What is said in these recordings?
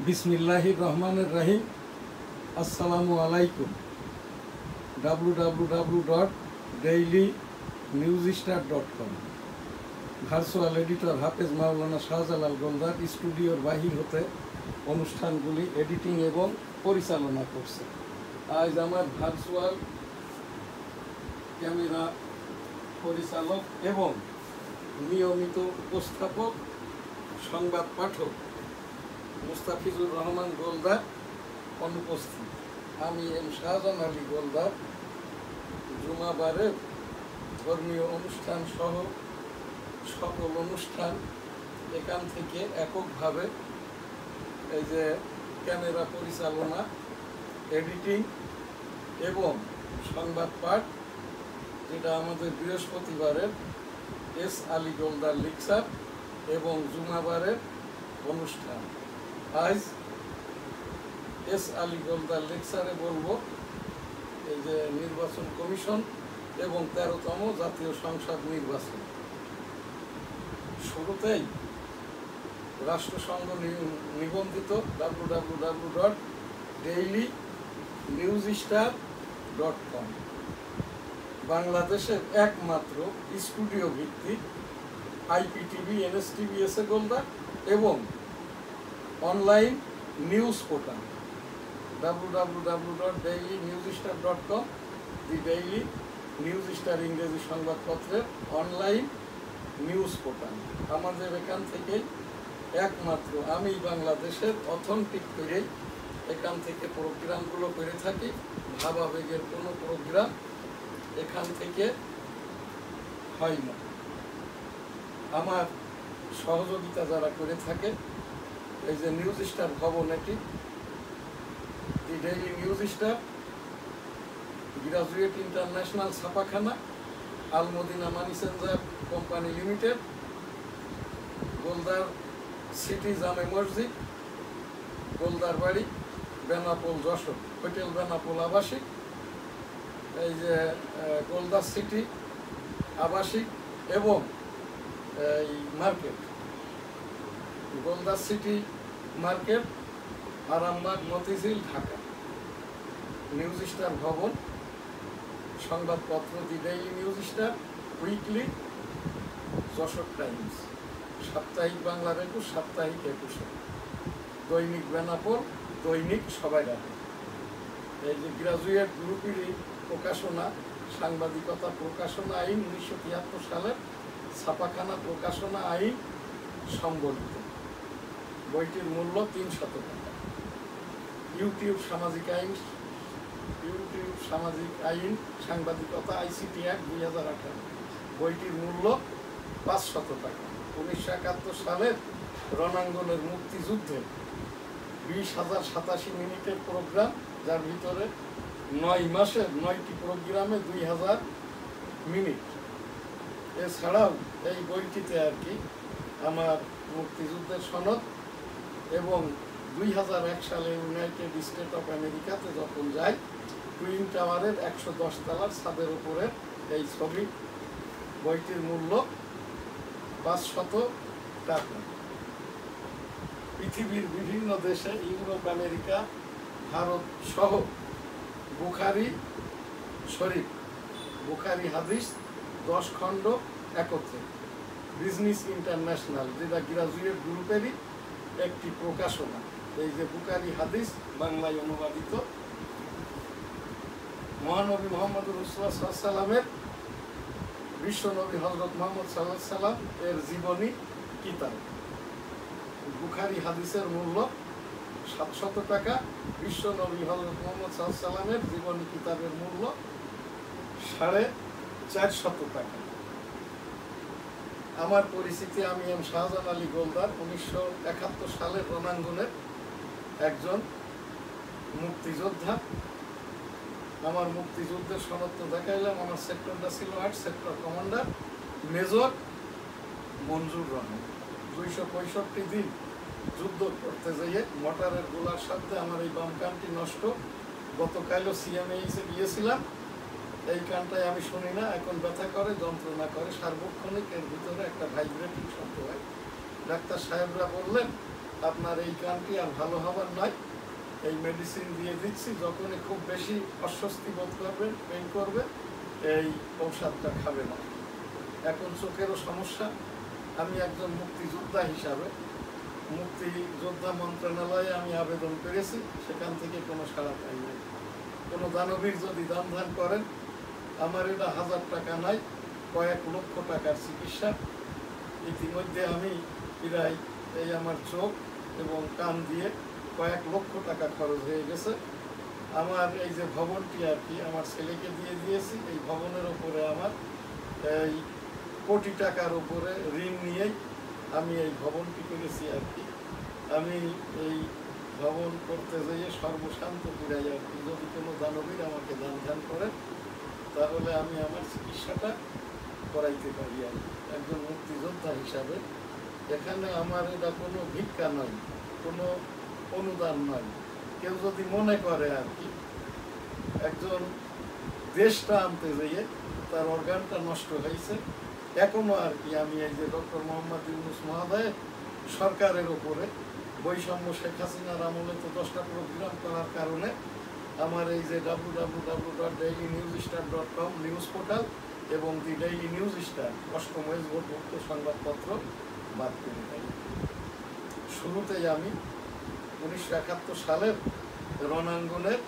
বিসমিল্লাহির রহমানির রহিম। আসসালামু আলাইকুম। www.dailynewsstar.com ভার্চুয়াল এডিটর হাফেজ মাওলানা শাহজালাল গোলদার স্টুডিওর বাহির হতে অনুষ্ঠানগুলি এডিটিং এবং পরিচালনা করছে। আজ আমার ভার্চুয়াল ক্যামেরা পরিচালক এবং নিয়মিত উপস্থাপক সংবাদ পাঠক মুস্তাফিজুর রহমান গোলদার অনুপস্থিত। আমি এম শাহজান আলী গোলদার জুমাবারের ধর্মীয় অনুষ্ঠান সহ সকল অনুষ্ঠান এখান থেকে এককভাবে এই যে ক্যামেরা পরিচালনা, এডিটিং এবং সংবাদ পাঠ, যেটা আমাদের বৃহস্পতিবারের এস আলী গোলদার লেকচার এবং জুমাবারের অনুষ্ঠান। আজ এস আলী গোলদার লেকচারে বলবো এই যে নির্বাচন কমিশন এবং 13তম জাতীয় সংসদ নির্বাচন। শুরুতেই রাষ্ট্রসংঘ নিবন্ধিত www.dailynewsstar.com বাংলাদেশের একমাত্র স্টুডিও ভিত্তিক IPTV, NSTV গোলদার এবং অনলাইন নিউজ পোর্টাল www.dailynewsstar.com দি ডেইলি নিউজ স্টার ইংরেজি সংবাদপত্রের অনলাইন নিউজ পোর্টাল। আমাদের এখান থেকে একমাত্র আমি বাংলাদেশের অথেন্টিক করে এখান থেকে প্রোগ্রামগুলো করে থাকি। ভাবাবেগের কোনো প্রোগ্রাম এখান থেকে হয় না। আমার সহযোগিতা যারা করে থাকে, এই যে নিউজ স্টার ভবন, এটি the daily news star, graduate international ছাপাখানা, Almadina money changer company limited, Goldar city Jame Masjid, Goldar বাড়ি, বেনাপোল যশোর, হোটেল বেনাপোল আবাসিক, এই যে গোলদার সিটি আবাসিক এবং এই market, Goldar city market, Arambagh, Motijheel, Dhaka. News star ভবন, সংবাদপত্র the daily news star, weekly Jessore times, সাপ্তাহিক বাংলার 21, সাপ্তাহিক 21, দৈনিক বেনাপোল, দৈনিক সবাই রাখে। এই যে গ্রাজুয়েট গ্রুপেরই প্রকাশনা, সাংবাদিকতা প্রকাশনা আইন 1973 সালের ছাপাখানা প্রকাশনা আইন সম্বলিত। বইটির মূল্য 300 টাকা। ইউটিউব সামাজিক আইন সাংবাদিকতা ICT অ্যাক্ট 2018, বইটির মূল্য 500 টাকা। 1971 সালের রণাঙ্গনের মুক্তিযুদ্ধে 20,087 মিনিটের প্রোগ্রাম, যার ভিতরে 9 মাসের 9টি প্রোগ্রামে 2000 মিনিট। এছাড়াও এই বইটিতে আর কি আমার মুক্তিযুদ্ধের সনদ এবং 2001 সালে ইউনাইটেড স্টেট অফ আমেরিকাতে যখন যাই, টুইন টাওয়ারের 110 তলার ছাদের উপরের এই ছবি। বইটির মূল্য 500 টাকা। পৃথিবীর বিভিন্ন দেশে, ইউরোপ, আমেরিকা, ভারত সহ বুখারী শরীফ, বুখারী হাদিস 10 খণ্ড একত্রে, বিজনেস ইন্টারন্যাশনাল, যেটা গ্রাজুয়েট গ্রুপেরই একটি প্রকাশনা। এই যে বুখারী হাদিস বাংলায় অনুবাদিত, মহানবী মোহাম্মদ রাসূলুল্লাহ সাল্লাল্লাহু আলাইহি ওয়াসাল্লামের, বিশ্বনবী হযরত মুহাম্মদ সাল্লাল্লাহু আলাইহি ওয়াসাল্লাম এর জীবনী কিতাব। বুখারী হাদিসের মূল্য 700 টাকা। বিশ্বনবী হযরত মুহাম্মদ সাল্লাল্লাহু আলাইহি ওয়াসাল্লামের জীবনী কিতাবের মূল্য 450 টাকা। আমার পরিচিতি, আমি এম শাহজান আলী গোলদার 1971 সালের রণাঙ্গনের একজন মুক্তিযোদ্ধা। আমার মুক্তিযুদ্ধের সনদ তো দেখাইলাম। আমার সেক্টরটা ছিল 8, সেক্টর কমান্ডার মেজর মঞ্জুর রহমান। 265 দিন যুদ্ধ করতে যেয়ে মোটরের গোলার সাথে আমার এই বাম কানটি নষ্ট। গতকালও CMHে গিয়েছিলাম, এই কানটায় আমি শুনি না, এখন ব্যথা করে, যন্ত্রণা করে সার্বক্ষণিক। এর ভিতরে একটা ভাইব্রেটিং শব্দ হয়। ডাক্তার সাহেবরা বললেন আপনার এই কানটি আর ভালো হবার নয়, এই মেডিসিন দিয়ে দিচ্ছি, যখনই খুব বেশি অস্বস্তি বোধ করবেন, পেন করবে, এই ঔষধটা খাবে না। এখন চোখেরও সমস্যা, আমি একজন মুক্তিযোদ্ধা হিসাবে মুক্তিযোদ্ধা মন্ত্রণালয়ে আমি আবেদন করেছি, সেখান থেকে কোনো সাড়া পাই নাই। কোনো দানবীর যদি দান ধ্যান করেন, আমার এটা 1000 টাকা নাই, কয়েক লক্ষ টাকার চিকিৎসা। ইতিমধ্যে আমি প্রায় এই আমার চোখ এবং কান দিয়ে কয়েক লক্ষ টাকা খরচ হয়ে গেছে। আমার এই যে ভবনটি আর কি আমার ছেলেকে দিয়ে দিয়েছি, এই ভবনের ওপরে আমার এই কোটি টাকার উপরে ঋণ নিয়েই আমি এই ভবনটি করেছি আর কি। আমি এই ভবন করতে যেয়ে সর্বশান্ত পুরাই আর কি। যদি কোনো দানবীর আমাকে দান ধ্যান করেন, তাহলে আমি আমার চিকিৎসাটা করাইতে পারি আর কি। একজন মুক্তিযোদ্ধা হিসাবে এখানে আমার এটা কোনো ভিক্ষা নয়, কোনো অনুদান নয়। কেউ যদি মনে করে আর কি একজন দেশটা আনতে যেয়ে তার অর্গানটা নষ্ট হয়েছে, এখনো আর কি আমি এই যে ডক্টর মোহাম্মদ ইউনূস মহোদয় সরকারের ওপরে বৈষম্য শেখ হাসিনার আমলে তো 10টা প্রোগ্রাম করার কারণে আমার এই যে www.dailynewsstar.com নিউজ পোর্টাল এবং দি ডেইলি নিউজ স্টার 8ম এজবর্ভুক্ত সংবাদপত্র বাদ করে দেয়। শুরুতেই আমি 1971 সালের রণাঙ্গনের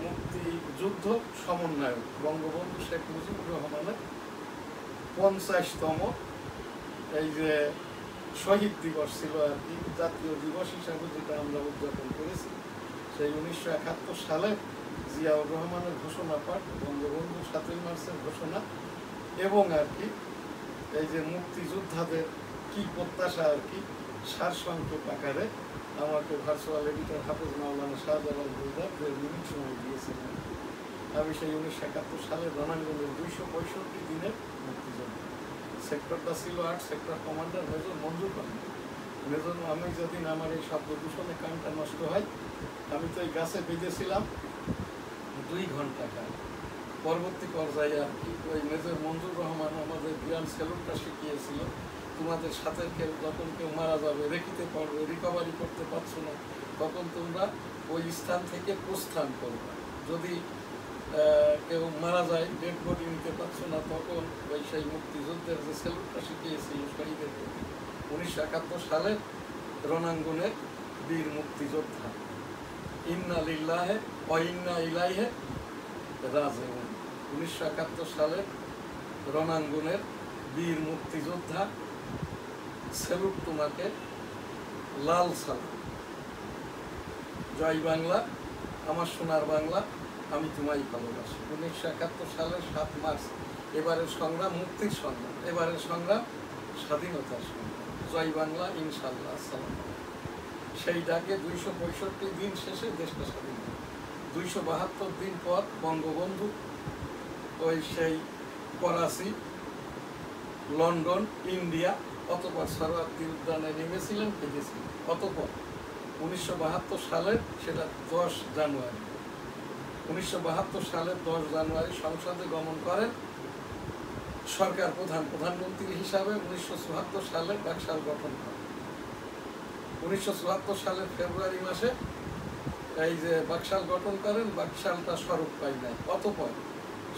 মুক্তিযুদ্ধ সমন্বয়ক বঙ্গবন্ধু শেখ মুজিবুর রহমানের 50তম এই যে শহীদ দিবস ছিল আর কি, জাতীয় দিবস হিসাবে যেটা আমরা উদযাপন করেছি, সেই 1971 সালের জিয়াউর রহমানের ঘোষণা পাঠ, বঙ্গবন্ধু 7ই মার্চের ঘোষণা এবং আর কি এই যে মুক্তিযোদ্ধাদের কি প্রত্যাশা আর কি সারসংক্ষেপ আকারে আমাকে ভার্চুয়াল এডিটর হাফেজ মাওলানা শাহজালাল বুলদার 1.5 মিনিট সময় দিয়েছিলেন। আমি সেই 1971 সালের রণাঙ্গনের 265 দিনের মুক্তিযুদ্ধ। সেক্টরটা ছিল 8, সেক্টর কমান্ডার মেজর মঞ্জুর রহমান। মেজর আমি যেদিন আমার এই শব্দ দূষণে কানটা নষ্ট হয়, আমি তো এই গাছে বেঁধেছিলাম 2 ঘন্টা কাল। পরবর্তী পর্যায়ে আর কি ওই মেজর মঞ্জুর রহমান আমাদের গ্রান্ড স্যালুটটা শিখিয়েছিল, তোমাদের সাথে কেউ যখন কেউ মারা যাবে, রেখিতে পড়বে, রিকভারি করতে পারছো না, তখন তোমরা ওই স্থান থেকে প্রস্থান করবে। যদি কেউ মারা যায়, ডেড বডি নিতে পারছো না, তখন ওই সেই মুক্তিযুদ্ধের যে স্যালুটটা শিখিয়েছিল শহীদের প্রতি 1971 সালের রণাঙ্গনের বীর মুক্তিযোদ্ধা, ইন্না লিল্লাহে ওয়া ইন্না ইলাইহি রাজিউন। 1971 সালের রণাঙ্গনের বীর মুক্তিযোদ্ধা, স্যালুট তোমাকে, লাল সালাম। জয় বাংলা, আমার সোনার বাংলা, আমি তোমায় ভালোবাসি। 1971 সালের 7 মার্চ এবারের সংগ্রাম মুক্তির সংগ্রাম, এবারের সংগ্রাম স্বাধীনতার সংগ্রাম। জয় বাংলা, ইনশাআল্লাহ, আসসালাম। সেই ডাকে 265 দিন শেষে দেশটা স্বাধীন হয়। 272 দিন পর বঙ্গবন্ধু ওই সেই করাচি, লন্ডন, ইন্ডিয়া, অতপর সরোয়ার্দী উদ্যানে নেমেছিলেন, খেতেছিলেন। অতপর 1972 সালের সেটা 10 জানুয়ারি, 1972 সালের 10 জানুয়ারি সংসদে গমন করেন সরকার প্রধানমন্ত্রী হিসাবে। 1974 সালে বাকশাল গঠন করেন। 1974 সালের ফেব্রুয়ারি মাসে এই যে বাকশাল গঠন করেন, বাকশালটা স্বরূপ পাই নাই। অতপর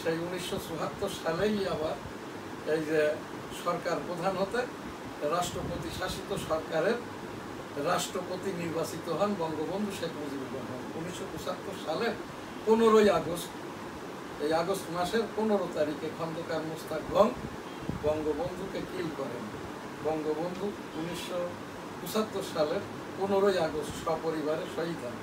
সেই 1974 সালেই আবার এই যে সরকার প্রধান হতে রাষ্ট্রপতি শাসিত সরকারের রাষ্ট্রপতি নির্বাচিত হন বঙ্গবন্ধু শেখ মুজিবুর রহমান। 1975 সালের 15ই আগস্ট, এই আগস্ট মাসের 15 তারিখে খন্দকার মোস্তাক গং বঙ্গবন্ধুকে কিল করেন। বঙ্গবন্ধু 1975 সালের 15ই আগস্ট সপরিবারে শহীদ হন।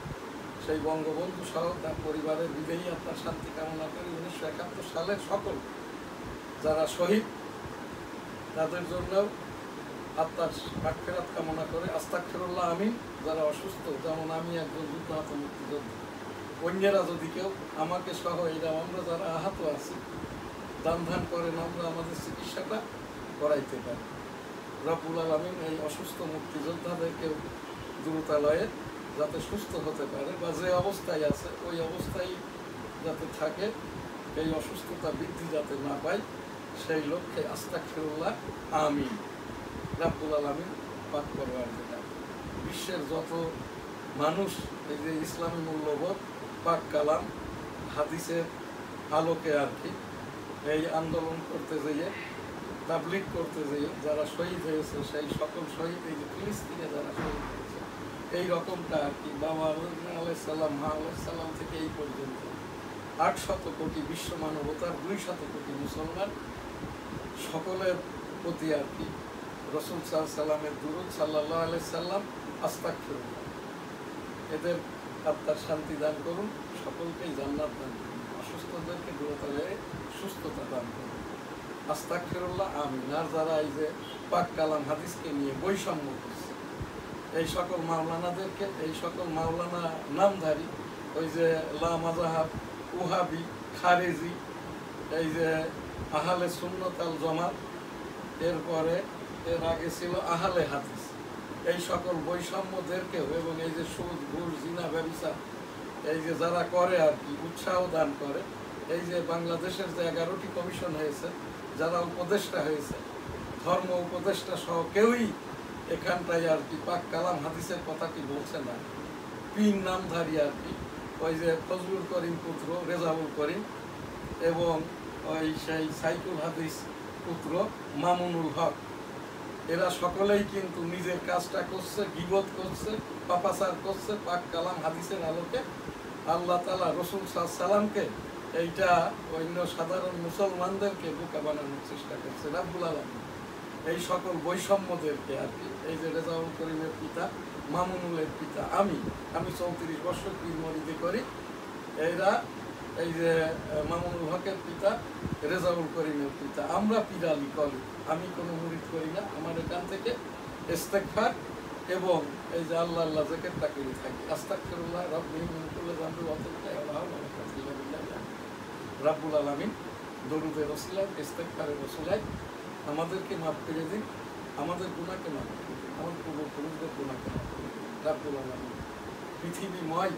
সেই বঙ্গবন্ধু সহ তার পরিবারের বিদেহী আত্মার শান্তি কামনা করে 1971 সালের সকল যারা শহীদ তাদের জন্য আত্মার মাগফিরাত কামনা করে আস্তাগফিরুল্লাহ আমিন। যারা অসুস্থ, যেমন আমি একজন যুদ্ধাহত মুক্তিযোদ্ধা, অন্যেরা যদি কেউ আমাকে সহ এরা আমরা যারা আহত আছি দান ধ্যান করেন, আমরা আমাদের চিকিৎসাটা করাইতে পারি। রব্বুল আলামিন এই অসুস্থ মুক্তিযোদ্ধাদেরকেও দ্রুতালয়ে যাতে সুস্থ হতে পারে, বা যে অবস্থায় আছে ওই অবস্থায় যাতে থাকে, এই অসুস্থতা বৃদ্ধি যাতে না পায়, সেই লক্ষ্যে আস্তাগফিরুল্লাহ আমিন। রব্বুল আলামিন পাক করবার বিশ্বের যত মানুষ এই যে ইসলামী মূল্যবোধ পাক কালাম হাদিসের আলোকে আর কি এই আন্দোলন করতে যেয়ে তাবলিগ করতে যেয়ে যারা শহীদ হয়েছে সেই সকল শহীদ এই যে ফিলিস্তিনে যারা শহীদ হয়েছে এই রকমটা আর কি বাবা আলাইসাল্লাম মা আলাইসাল্লাম থেকে এই পর্যন্ত 800 কোটি বিশ্ব মানবতার 200 কোটি মুসলমান সকলের প্রতি আর কি রসুল সাল্লামের দুরূদ সাল্লাল্লাহু আলাইহি সাল্লাম আস্তাগফিরুল্লাহ, এদের আত্মার শান্তি দান করুন, সকলকেই জান্নাত দান করুন, অসুস্থদেরকে দূরতায় সুস্থতা দান করুন, আস্তাগফিরুল্লাহ আমিন। আর যারা এই যে পাক কালাম হাদিসকে নিয়ে বৈষম্য করছে এই সকল মাওলানাদেরকে, এই সকল মাওলানা নামধারী ওই যে লা মাযহাব, ওহাবি, খারেজি, এই যে আহলে সুন্নাত আল জামাত, এরপরে এর আগে ছিল আহলে হাদিস, এই সকল বৈষম্যদেরকেও এবং এই যে সুদ ঘুষ জিনা ব্যবসা এই যে যারা করে আর কি উৎসাহ দান করে, এই যে বাংলাদেশের যে 11টি কমিশন হয়েছে, যারা উপদেষ্টা হয়েছে, ধর্ম উপদেষ্টা সহ কেউই এখানটায় আর কি পাক কালাম হাদিসের কথাটি বলছে না। পীর নামধারী আর কি ওই যে ফজলুল করিম পুত্র রেজাউল করিম এবং ওই সেই সাইকুল হাদিস পুত্র মামুনুল হক, এরা সকলেই কিন্তু নিজের কাজটা করছে, গীবত করছে, পাপাচার করছে পাক কালাম হাদিসের আলোকে। আল্লাহ তাআলা রসুল সাল্লামকে এইটা অন্য সাধারণ মুসলমানদেরকে বোকা বানানোর চেষ্টা করছে রাব্বুল আলামিন। এই সকল বৈষম্যদেরকে আর কি এই যে রেজাউল করিমের পিতা, মামুনুলের পিতা, আমি 34 বছর পীর মরিদি করি, এরা এই যে মামুনুল হকের পিতা, রেজাউল করিমের পিতা, আমরা পীরালি করি, আমি কোনো মুরিদ করি না। আমার এখান থেকে ইস্তেগফার এবং এই যে আল্লাহ আল্লাহ জিকিরটা করে থাকি, আস্তাগফিরুল্লাহ রাব্বি মিন কুল্লি যামবি ওয়া তুবু ইলাইহি। রাব্বুল আলামিন দরুদের ওসিলায় ইস্তেগফারের ওসিলায় আমাদেরকে মাফ করে দিন, আমাদের গুনাহকে মাফ করে দিন, আমার পূর্বপুরুষদের গুনাহকে মাফ করে দিন রাব্বুল আলামিন। পৃথিবীময়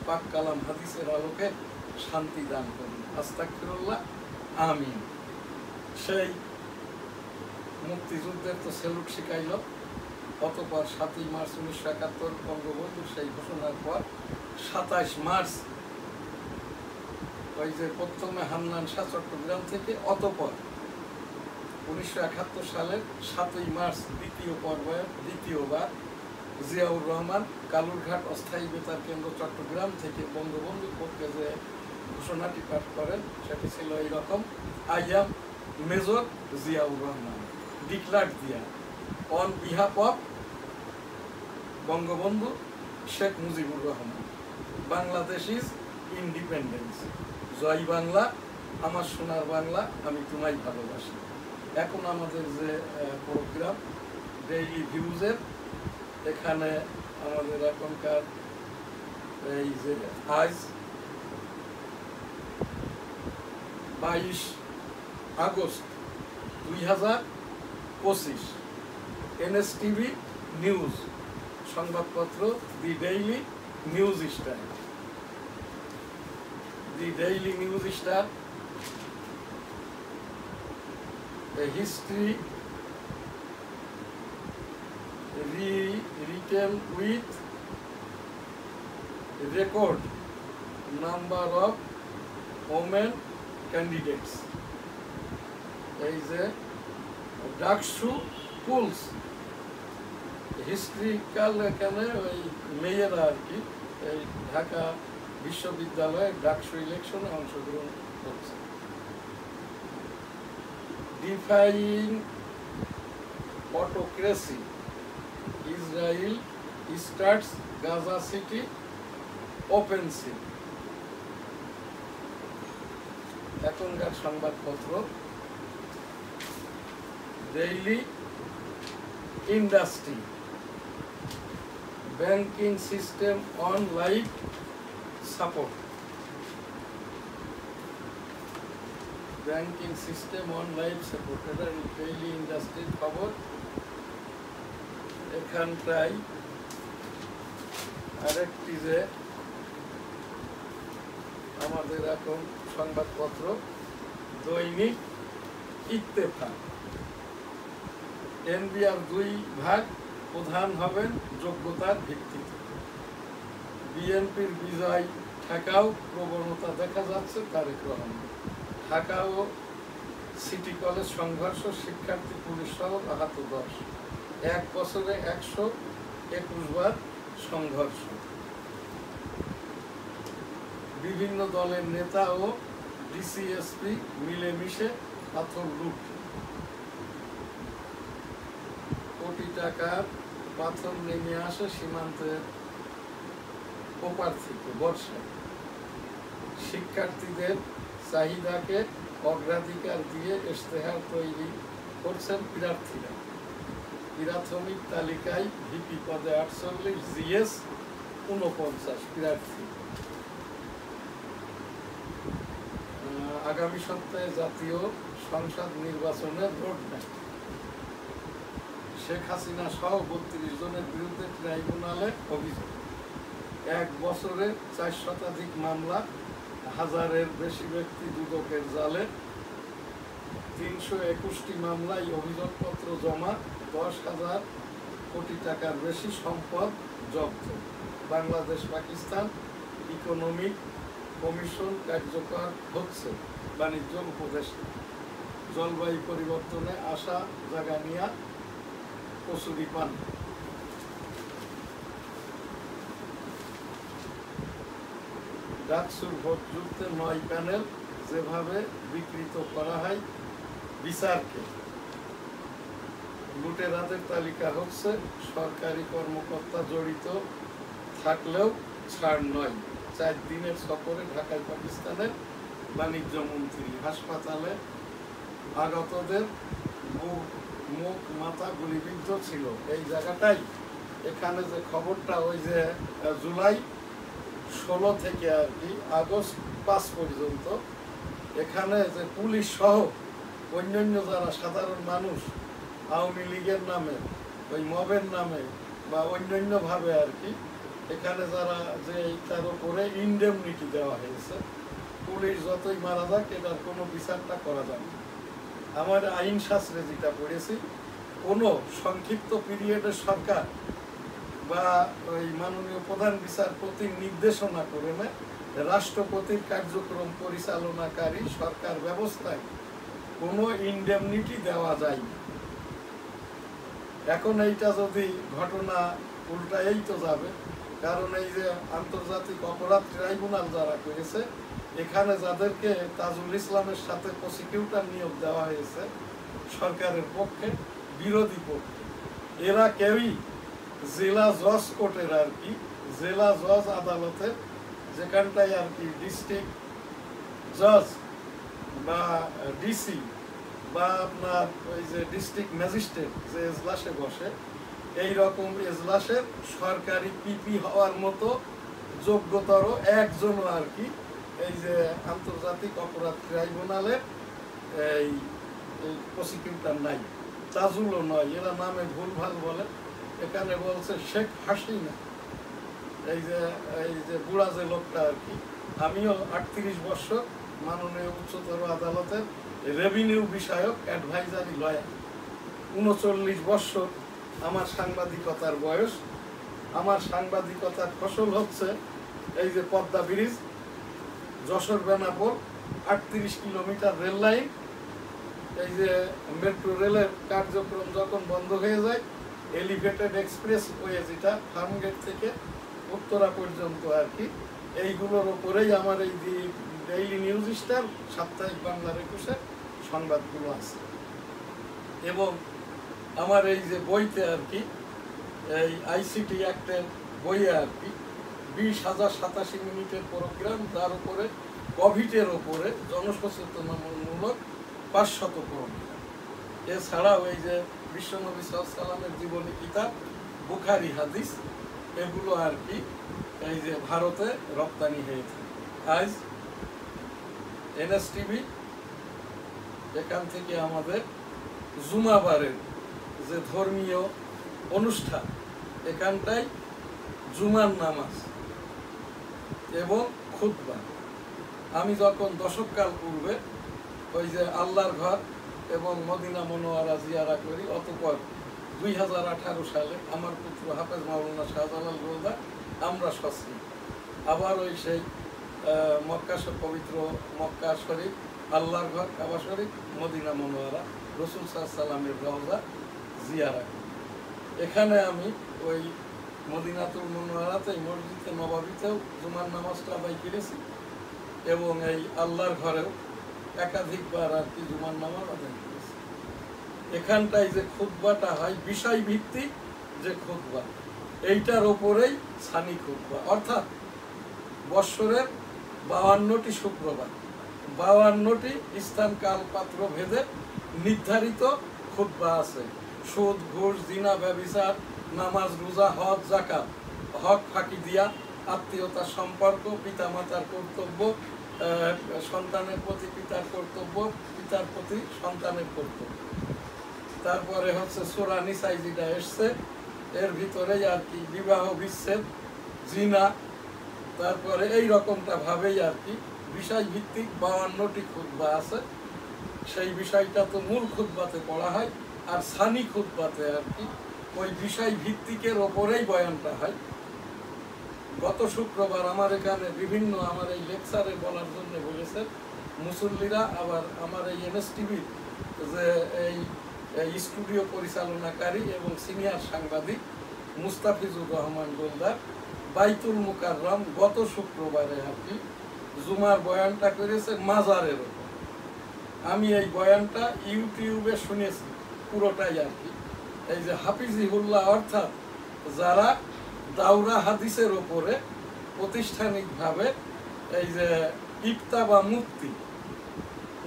পাক কালাম হাদিসের আলোকে শান্তি দান করুন, আস্তাগফিরুল্লাহ আমিন। সেই মুক্তিযুদ্ধের তো সেলুট শিখাইল, অতঃপর 7ই মার্চ 1971 বঙ্গবন্ধুর সেই ঘোষণার পর 27 মার্চ ওই যে প্রথমে হান্নান শাহ চট্টগ্রাম থেকে, অতঃপর 1971 সালের 7ই মার্চ দ্বিতীয় পর্যায়ে দ্বিতীয়বার জিয়াউর রহমান কালুরঘাট অস্থায়ী বেতার কেন্দ্র চট্টগ্রাম থেকে বঙ্গবন্ধুর পক্ষে যে ঘোষণাটি পাঠ করেন সেটি ছিল এইরকম: I am major Ziaur Rahman, declared দিয়া on behalf of Bangabandhu Sheikh Mujibur Rahman, Bangladesh is independence. Joy Bangla, আমার সোনার বাংলা, আমি তোমায় ভালোবাসি। এখন আমাদের যে প্রোগ্রাম ডেইলি ভিউজের, এখানে আমাদের এখনকার এই যে আজ 22 আগস্ট 2025 এনএসটিভি নিউজ সংবাদপত্র the daily news star, the daily news star, a history written with record number of women candidates. There is a DUCSU pools historical, এখানে ওই মেয়েরা আর কি এই ঢাকা বিশ্ববিদ্যালয়ে ডাকসু ইলেকশনে অংশগ্রহণ করছে। Defying autocracy, Israel starts Gaza City offensive. এখনকার সংবাদপত্র daily industry, banking system on life support, banking system on life support, এটা ডেইলি ইন্ডাস্ট্রির খবর। এখানটায় আরেকটি যে আমাদের এখন সংবাদপত্র দৈনিক ইত্তেফাক, এনবিআর 2 ভাগ প্রধান হবেন যোগ্যতার ভিত্তিতে। বিএনপির বিজয় ঠেকাও প্রবণতা দেখা যাচ্ছে তারেক রহমান। ঢাকা ও সিটি কলেজ সংঘর্ষ, শিক্ষার্থী পুলিশ সহ আহত 10। 1 বছরে 121 বার সংঘর্ষ। বিভিন্ন দলের নেতা ও ডিসিএসপি মিলেমিশে পাথর লুট। কোটি টাকার পাথর নেমে আসে সীমান্তের ওপার থেকে বর্ষায়। শিক্ষার্থীদের চাহিদাকে অগ্রাধিকার দিয়ে ইশতেহার তৈরি করছেন প্রার্থীরা। প্রাথমিক তালিকায় ভিপি পদে 48, জিএস 49 প্রার্থী। আগামী সপ্তাহে জাতীয় সংসদ নির্বাচনের রোডম্যাপ। শেখ হাসিনা সহ 32 জনের বিরুদ্ধে ট্রাইব্যুনালে অভিযোগ। 1 বছরে 4 শতাধিক মামলা, 1000-এর বেশি ব্যক্তি দুদকের জালে। 321টি মামলায় অভিযোগপত্র জমা, 10,000 কোটি টাকার বেশি সম্পদ জব্দ। বাংলাদেশ পাকিস্তান ইকোনমিক কমিশন কার্যকর হচ্ছে। বাণিজ্য উপদেষ্টা। জলবায়ু পরিবর্তনে আশা জাগানিয়া কচুরি পান। ডাকসুর ভোট যুদ্ধে 9 প্যানেল, যেভাবে বিকৃত করা হয় বিচারকে। লুটেরাদের তালিকা হচ্ছে, সরকারি কর্মকর্তা জড়িত থাকলেও ছাড় নয়। 4 দিনের সফরে ঢাকায় পাকিস্তানের বাণিজ্য মন্ত্রী। হাসপাতালে আগতদের মুখ মাথা গুলিবিদ্ধ ছিল। এই জায়গাটাই এখানে যে খবরটা, ওই যে জুলাই 16 থেকে আর কি আগস্ট 5 পর্যন্ত এখানে যে পুলিশ সহ অন্যান্য যারা সাধারণ মানুষ আওয়ামী লীগের নামে, ওই মবের নামে বা অন্যান্যভাবে আর কি এখানে যারা যে তার উপরে ইনডেমনিটি দেওয়া হয়েছে, পুলিশ যতই মারা যাক এটার কোনো বিচারটা করা যাবে না। আমার আইন শাস্ত্রে যেটা পড়েছি, কোনো সংক্ষিপ্ত পিরিয়ডের সরকার বা ওই মাননীয় প্রধান বিচারপতির নির্দেশনা করে না, রাষ্ট্রপতির কার্যক্রম পরিচালনাকারী সরকার ব্যবস্থায় কোনো ইনডেমনিটি দেওয়া যায় না। এখন এইটা যদি ঘটনা উল্টাই তো যাবে, কারণ এই যে আন্তর্জাতিক অপরাধ ট্রাইব্যুনাল যারা করেছে, এখানে যাদেরকে তাজুল ইসলামের সাথে প্রসিকিউটর নিয়োগ দেওয়া হয়েছে সরকারের পক্ষে, বিরোধী পক্ষে, এরা কেউই জেলা জজ কোর্টের আর কি, জেলা জজ আদালতের যেখানটায় আর কি ডিস্ট্রিক্ট জজ বা ডিসি বা আপনার ওই যে ডিস্ট্রিক্ট ম্যাজিস্ট্রেট যে এজলাসে বসে, এই রকম এজলাসের সরকারি পিপি হওয়ার মতো যোগ্যতর একজনও আর কি এই যে আন্তর্জাতিক অপরাধ ট্রাইব্যুনালের এই প্রসিকিউটর নাই, তাজুলও নয়, এরা নামে ভুলভাল বলে। এখানে বলছে শেখ হাসিনা, এই যে বুড়া যে লোকটা আর কি। আমিও 38 বছর মাননীয় উচ্চতর আদালতের রেভিনিউ বিষয়ক অ্যাডভাইজারি লয়ার। 39 বছর আমার সাংবাদিকতার বয়স। আমার সাংবাদিকতার ফসল হচ্ছে এই যে Padma bridge, Jessore Benapole 38 kilometre rail line, এই যে মেট্রো রেলের কার্যক্রম যখন বন্ধ হয়ে যায়, এলিভেটেড এক্সপ্রেস ওয়ে যেটা ফার্মগেট থেকে উত্তরা পর্যন্ত আর কি, এইগুলোর ওপরেই আমার এই ডেইলি নিউজ স্টার, সাপ্তাহিক বাংলার 21-এ সংবাদগুলো আছে। এবং আমার এই যে বইতে আর কি, এই আইসিটি অ্যাক্টের বইয়ে আর কি 20,087 মিনিটের প্রোগ্রাম, তার উপরে কোভিডের ওপরে জনসচেতনামূলক 500 প্রোগ্রাম। এছাড়াও এই যে বিশ্বনবী সাল্লাল্লাহু আলাইহি ওয়াসাল্লামের জীবনী কিতাব, বুখারী হাদিস, এগুলো আর কি এই যে ভারতে রপ্তানি হয়েছে। আজ এনএসটিভি এখান থেকে আমাদের জুমাবারের যে ধর্মীয় অনুষ্ঠান, এখানটায় জুমার নামাজ এবং খুতবা। আমি যখন দশককাল পূর্বে ওই যে আল্লাহর ঘর এবং মদিনা মনোয়ারা জিয়ারা করি, অতঃপর 2018 সালে আমার পুত্র হাফেজ মাওলানা শাহজালাল গোলদার, আমরা সস্ত্রী আবার ওই সেই মক্কা পবিত্র মক্কা শরীফ, আল্লাহর ঘর কাবা শরীফ, মদিনা মনোয়ারা, রসুল সাল্লামের রওজা জিয়ারা। এখানে আমি ওই মদিনাতুল মনোয়ারাতে মসজিদে নবাবিতেও জুমার নামাজটা আদায় করেছি এবং এই আল্লাহর ঘরেও একাধিকবার আর কি জুমার নামাজ আদায় করেছি। এখানটায় যে খুতবাটা হয় বিষয় ভিত্তিক যে খুতবা, এইটার ওপরেই সানি খুতবা, অর্থাৎ বৎসরের 52টি শুক্রবার 52টি স্থান কাল পাত্র ভেদে নির্ধারিত খুতবা আছে। সুদ, ঘুষ, জিনা, ব্যভিচার, নামাজ, রোজা, হজ, যাকাত, হক ফাঁকি দিয়া, আত্মীয়তার সম্পর্ক, পিতামাতার কর্তব্য, সন্তানের প্রতি পিতার কর্তব্য, পিতার প্রতি সন্তানের কর্তব্য। তারপরে হচ্ছে সূরা নিসা যেটা এসছে এর ভিতরেই আর কি বিবাহ বিচ্ছেদ, জিনা, তারপরে এই রকমটা ভাবেই আর কি বিষয় ভিত্তিক 52টি খুতবা আছে। সেই বিষয়টা তো মূল খুতবাতে পড়া হয়, আর সানি খুতবাতে আর কি ওই বিষয় ভিত্তিকের ওপরেই বয়ানটা হয়। গত শুক্রবার আমার এখানে বিভিন্ন আমার এই লেকচারে বলার জন্য বলেছেন মুসল্লিরা, আবার আমার এই এনএসটিভির যে এই স্টুডিও পরিচালনাকারী এবং সিনিয়র সাংবাদিক মুস্তাফিজুর রহমান গোলদার বাইতুল মুকাররম গত শুক্রবারে আর কি জুমার বয়ানটা করেছে মাজারের ওপর। আমি এই বয়ানটা ইউটিউবে শুনেছি পুরোটাই আর কি। এই যে হাফিজিহুল্লাহ অর্থাৎ যারা দাওরা হাদিসের ওপরে প্রতিষ্ঠানিকভাবে এই যে ইফতা বা মুফতি,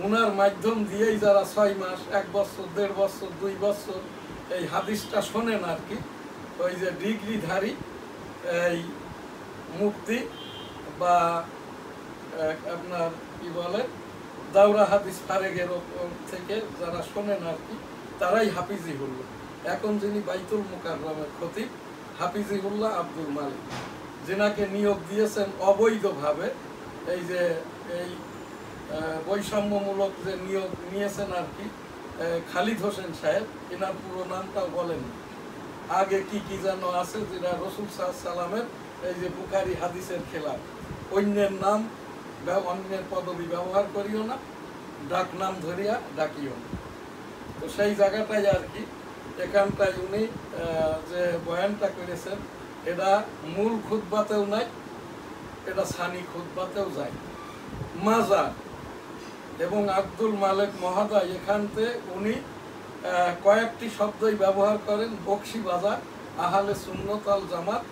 ওনার মাধ্যম দিয়েই যারা 6 মাস, 1 বছর, 1.5 বছর, 2 বছর এই হাদিসটা শোনেন আর কি, ওই যে ডিগ্রিধারী এই মুফতি বা আপনার কি বলে দাওরা হাদিস ফারেগের ওপর থেকে যারা শোনেন আর কি, তারাই হাফিজিহুল্লাহ। এখন যিনি বাইতুল মুকাররমের খতিব হাফিজিহুল্লাহ আব্দুল মালিক, যেনাকে নিয়োগ দিয়েছেন অবৈধভাবে, এই যে এই বৈষম্যমূলক যে নিয়োগ নিয়েছেন আর কি খালিদ হোসেন সাহেব, এনার পুরো নামটাও বলেন, আগে কি কি যেন আছে যেটা রসুল সাল্লামের এই যে বুখারী হাদিসের খেলাফ, অন্যের নাম অন্যের পদবি ব্যবহার করিও না, ডাক নাম ধরিয়া ডাকিও না। তো সেই জায়গাটাই আর কি এখানটায় উনি যে বয়ানটা করেছেন এটা মূল খুতবাতেও নাই, এটা সানি খুতবাতেও যায়। মাজার এবং আব্দুল মালিক মহোদয় এখানতে উনি কয়েকটি শব্দই ব্যবহার করেন, বকশি বাজার, আহলে সুন্নাত ওয়াল জামাত,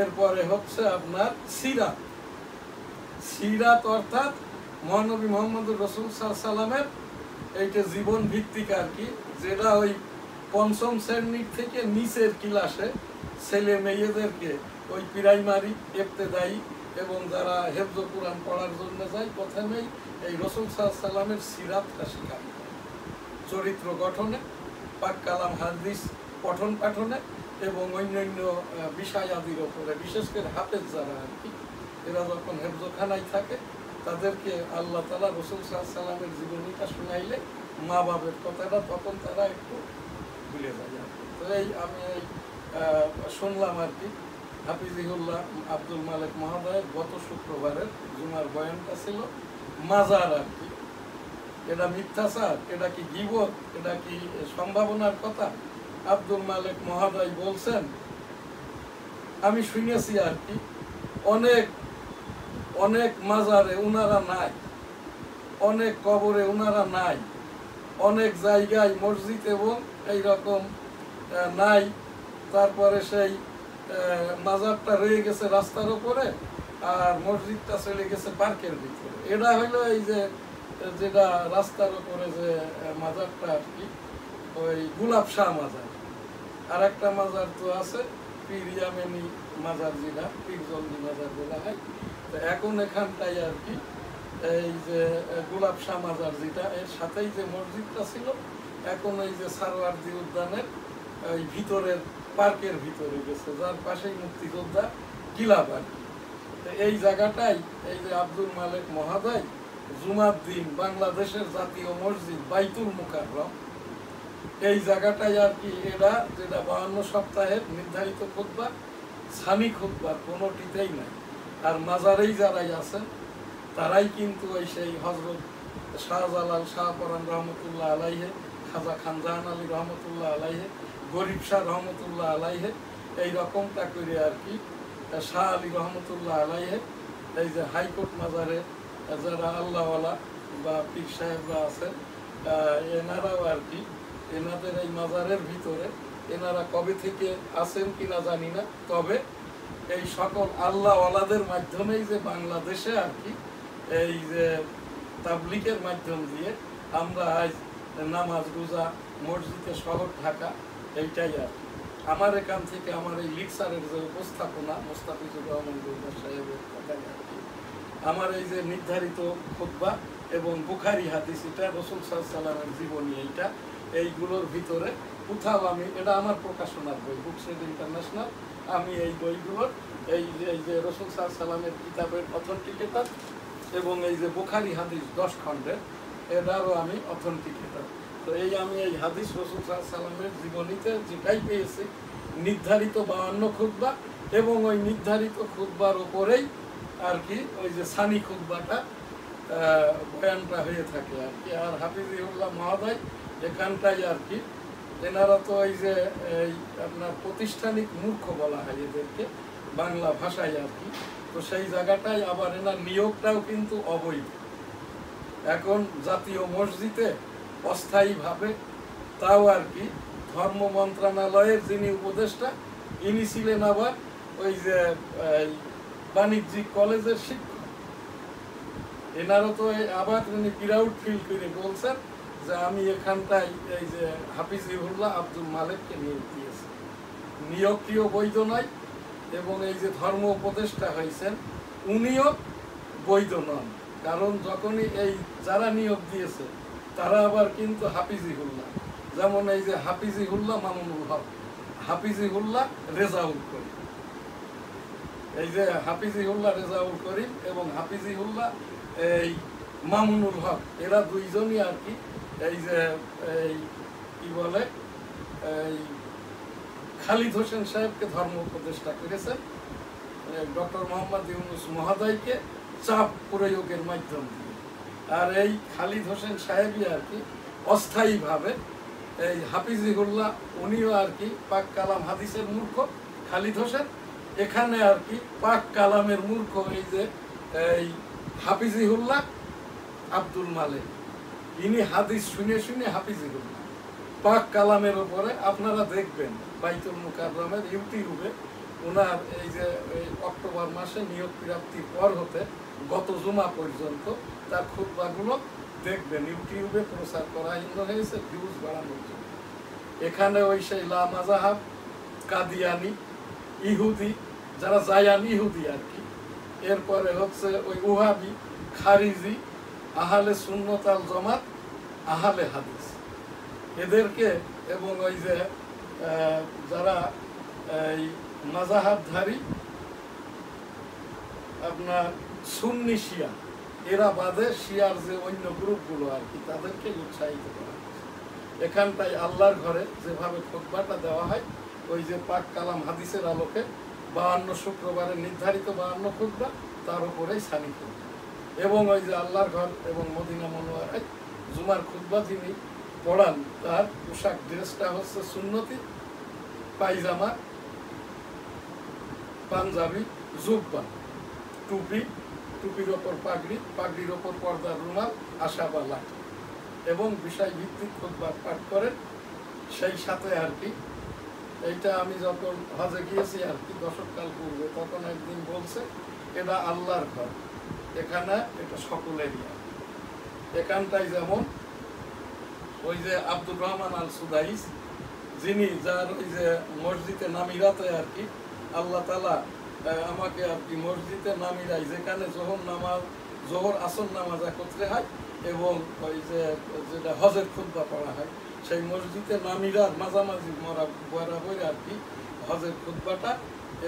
এরপরে হচ্ছে আপনার সিরাত। সিরাত অর্থাৎ মহানবী মুহাম্মদুর রাসূল সাল্লাল্লাহু আলাইহি সাল্লামের এইটা জীবন ভিত্তিক আর কি, যেটা ওই 5ম শ্রেণীর থেকে নিচের ক্লাসে ছেলে মেয়েদেরকে ওই প্রাইমারি, ইবতেদায়ী এবং যারা হেফজ কোরআন পড়ার জন্য যায় প্রথমেই এই রাসূল সাল্লাল্লাহু আলাইহি সাল্লামের সিরাতটা শেখানো হয়, চরিত্র গঠনে, পাক কালাম হাদিস পঠন পাঠনে এবং অন্যান্য বিষয় আদির ওপরে। বিশেষ করে হাফেজ যারা আর কি, এরা যখন হেফজখানায় থাকে তাদেরকে আল্লাহ তাআলা রাসূল সাল্লাল্লাহু আলাইহি সাল্লামের জীবনীটা শুনাইলে মা বাবার কথাটা তখন তারা একটু ভুলে যায়। তো এই আমি এই শুনলাম আর কি হাফিজিহুল্লাহ আব্দুল মালিক মহোদয়ের গত শুক্রবারের জুমার বয়ানটা ছিল মাজার আর কি। এটা মিথ্যাচার, এটা কি গীবত, এটা কি সম্ভাবনার কথা? আব্দুল মালিক মহোদয় বলছেন, আমি শুনেছি আর কি অনেক অনেক মাজারে উনারা নাই, অনেক কবরে উনারা নাই, অনেক জায়গায় মসজিদ এবং এইরকম নাই। তারপরে সেই মাজারটা রয়ে গেছে রাস্তার উপরে আর মসজিদটা চলে গেছে পার্কের ভিতরে। এটা হলো এই যে যেটা রাস্তার উপরে যে মাজারটা আর কি, ওই গোলাপ শাহ মাজার। আর একটা মাজার তো আছে পীর ইয়ামেনি মাজার, যেটা পীরজন্দি মাজার বলা হয়। তো এখন এখানটাই আর কি এই যে গোলাপ শাহ মাজার যেটা, এর সাথেই যে মসজিদটা ছিল, এখন এই যে সারোয়ার্দী উদ্যানের এই ভিতরের পার্কের ভিতরে গেছে, যার পাশেই মুক্তিযোদ্ধা কিলাব আর কি। তো এই জায়গাটাই এই যে আব্দুল মালিক মহোদয় জুমার দিন বাংলাদেশের জাতীয় মসজিদ বাইতুল মুকাররম, এই জায়গাটায় আর কি এরা যেটা 52 সপ্তাহের নির্ধারিত খুতবা সানি খুতবার কোনোটিতেই নাই। আর মাজারেই যারাই আছেন তারাই কিন্তু ওই সেই হজরত শাহজালাল শাহপরান রহমতুল্লাহ আলাইহে, খাজা খানজাহান আলী রহমতুল্লাহ আলাইহে, গরিব শাহ রহমতুল্লাহ আলাইহে, এই রকমটা করে আর কি শাহ আলী রহমতুল্লাহ আলাইহে, এই যে হাইকোর্ট মাজারে যারা আল্লাহওয়ালা বা পীর সাহেবরা আছেন এনারাও আর কি এনাদের এই মাজারের ভিতরে এনারা কবে থেকে আছেন কিনা জানি না, তবে এই সকল আল্লাহওয়ালাদের মাধ্যমেই যে বাংলাদেশে আর কি এই যে তাবলিগের মাধ্যম দিয়ে আমরা আজ নামাজ রোজা মসজিদে শহর ঢাকা, এইটাই আর কি। আমার এখান থেকে আমার এই লিকচারের যে উপস্থাপনা মোস্তাফিজুর রহমান গুলজার সাহেবের কথাই আর কি, আমার এই যে নির্ধারিত খুতবা এবং বুখারী হাদিস, এটা রাসূল সাল্লাল্লাহু আলাইহি ওয়াসাল্লামের জীবনী, এইগুলোর ভিতরে কোথাও আমি, এটা আমার প্রকাশনার বই বুকসেড ইন্টারন্যাশনাল, আমি এই বইগুলোর এই যে রাসূল সাল্লাল্লাহু আলাইহি ওয়াসাল্লামের কিতাবের অথেন্টিকেটর এবং এই যে বুখারী হাদিস 10 খণ্ডের এটারও আমি অথেন্টিকেটর। তো এই আমি এই হাদিস রাসূল সাল্লাল্লাহু আলাইহি ওয়াসাল্লামের জীবনীতে যেটাই পেয়েছি নির্ধারিত 52 খুতবা এবং ওই নির্ধারিত খুতবার উপরেই আর কি ওই যে সানি খুতবাটা বয়ানটা হয়ে থাকে আর কি। আর হাফিজিউল্লাহ মহোদয় এখানটাই আর কি এনারা তো এই যে এই আপনার প্রতিষ্ঠানিক মূর্খ বলা হয় এদেরকে বাংলা ভাষায় আর কি। তো সেই জায়গাটায় আবার এনার নিয়োগটাও কিন্তু অবৈধ। এখন জাতীয় মসজিদে অস্থায়ীভাবে, তাও আর কি ধর্ম মন্ত্রণালয়ের যিনি উপদেষ্টা ইনি ছিলেন আবার ওই যে বাণিজ্যিক কলেজের শিক্ষক। এনারও তো আবার উনি প্রাউড ফিল করে বলছেন যে আমি এখানটায় এই যে হাফিজিউল্লাহ আব্দুল মালেককে নিয়োগ দিয়েছি, নিয়োগটিও বৈধ নয় এবং এই যে ধর্ম উপদেষ্টা হয়েছেন উনিও বৈধ নন। কারণ যখনই এই যারা নিয়োগ দিয়েছে তারা আবার কিন্তু হাফিজিউল্লাহ, যেমন এই যে হাফিজিউল্লাহ মামুনুল হক, হাফিজিউল্লাহ রেজাউল করিম, এই যে হাফিজিউল্লাহ রেজাউল করিম এবং হাফিজিউল্লাহ এই মামুনুল হক, এরা দুইজনই আর কি এই যে এই কি বলে এই খালিদ হোসেন সাহেবকে ধর্ম উপদেষ্টা করেছেন ডক্টর মোহাম্মদ ইউনূস মহোদয়কে চাপ প্রয়োগের মাধ্যম দিয়ে। আর এই খালিদ হোসেন সাহেবই আর কি অস্থায়ীভাবে এই হাফিজিউল্লাহ উনিও আর কি পাক কালাম হাদিসের মূর্খ খালিদ হোসেন, এখানে আর কি পাক কালামের মূর্খ এই যে এই হাফিজিউল্লাহ আব্দুল মালেক, ইনি হাদিস শুনে শুনে হাফিজিউল্লাহ পাক কালামের উপরে আপনারা দেখবেন বাইতুল মুকাররমের ইউটিউবে ওনার এই যে অক্টোবর মাসে নিয়োগ প্রাপ্তির পর হতে গত জুমা পর্যন্ত তার খুতবাগুলো দেখবেন, ইউটিউবে প্রচার করা হয়েছে ভিউজ বাড়ানোর জন্য। এখানে ওই সেই লা মাযহাব, কাদিয়ানি, ইহুদি, যারা জায়ান ইহুদি আর কি, এরপরে হচ্ছে ওই ওহাবি, খারিজি, আহলে সুন্নাত আল জামাত, আহলে হাদিস, এদেরকে এবং ওই যে যারা এই মাযহাবধারী আপনার সুন্নি শিয়া, এরা বাদে শিয়ার যে অন্য গ্রুপগুলো আর কি তাদেরকে উৎসাহিত করা হয়েছে। এখানটায় আল্লাহর ঘরে যেভাবে খুতবাটা দেওয়া হয় ওই যে পাক কালাম হাদিসের আলোকে 52 শুক্রবারের নির্ধারিত 52 খুতবা, তার উপরেই সানি খুতবা এবং ওই যে আল্লাহর ঘর এবং মদিনা মুনাওয়ারায় জুমার খুতবা যিনি পড়ান তার পোশাক ড্রেসটা হচ্ছে সুন্নতি, পায়জামা, পাঞ্জাবি, জুব্বা, টুপি, টুপির ওপর পাগড়ি, পাগড়ির ওপর পর্দার রুমাল, আশা বা লাঠি এবং বিষয় ভিত্তিক খুতবা পাঠ করেন। সেই সাথে আর কি এইটা আমি যখন হজে গিয়েছি আর কি দশককাল পূর্বে, তখন একদিন বলছে এটা আল্লাহর ঘর, এখানে এটা সকলেরই। এখানটায় যেমন ওই যে আব্দুর রহমান আল সুদাইস, যিনি যার ওই যে মসজিদে নামিরাতে আর কি আল্লাহ তাআলা আমাকে আর কি মসজিদে নামিরাই, যেখানে জোহর আসর নামাজ একত্রে হয় এবং ওই যে যেটা হজের খুতবা পড়া হয়, সেই মসজিদে নামিরার মাঝামাঝি বরাবর আর কি হজের খুতবাটা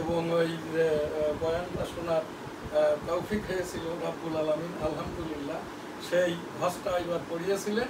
এবং ওই যে বয়ানটা শোনার তৌফিক হয়েছিল রাব্বুল আলামিন আলহামদুলিল্লাহ। সেই হজটা এবার পড়িয়েছিলেন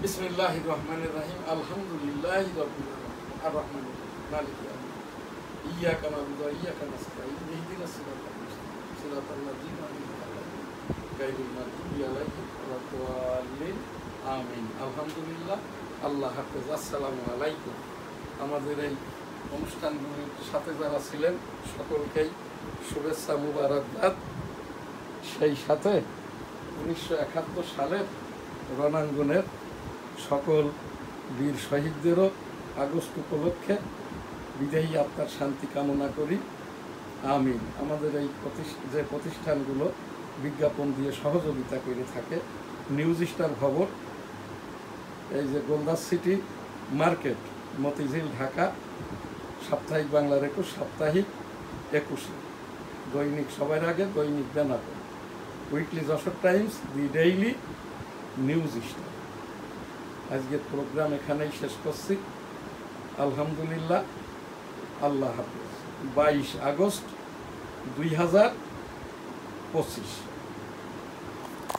বিসমিল্লাহির রহমানির রহিম আলহামদুলিল্লাহি রাব্বিল আলামিন আর রহমানির রহিম মালিকি ইয়াউমিদ্দিন ইয়্যাকা না'বুদু ওয়া ইয়্যাকা নাস্তাঈন ইহদিনাস সিরাতাল মুস্তাকিম সিরাতাল লাযীনা আন'আমতা আলাইহিম গায়রিল মাগদুবি আলাইহিম ওয়া লাদ-দাল্লিন আমিন। আলহামদুলিল্লাহ, আল্লাহ হাফেজ। আসসালামু আলাইকুম। আমাদের এই অনুষ্ঠানগুলির সাথে যারা ছিলেন সকলকেই শুভেচ্ছা মুবারকবাদ। সেই সাথে 1971 সালের রণাঙ্গনের সকল বীর শহীদদেরও আগস্ট উপলক্ষে বিদেহী আত্মার শান্তি কামনা করি, আমিন। আমাদের এই যে প্রতিষ্ঠানগুলো বিজ্ঞাপন দিয়ে সহযোগিতা করে থাকে, নিউজ স্টার খবর, এই যে গোলদাস সিটি মার্কেট, মতিঝিল, ঢাকা, সাপ্তাহিক বাংলার 21, সাপ্তাহিক 21, দৈনিক সবার আগে, দৈনিক বেনাপোল, উইকলি যশোর টাইমস, দি ডেইলি, নিউজ স্টার। আজকের প্রোগ্রাম এখানেই শেষ করছি। আলহামদুলিল্লাহ, আল্লাহ হাফেজ। 22 আগস্ট 2025।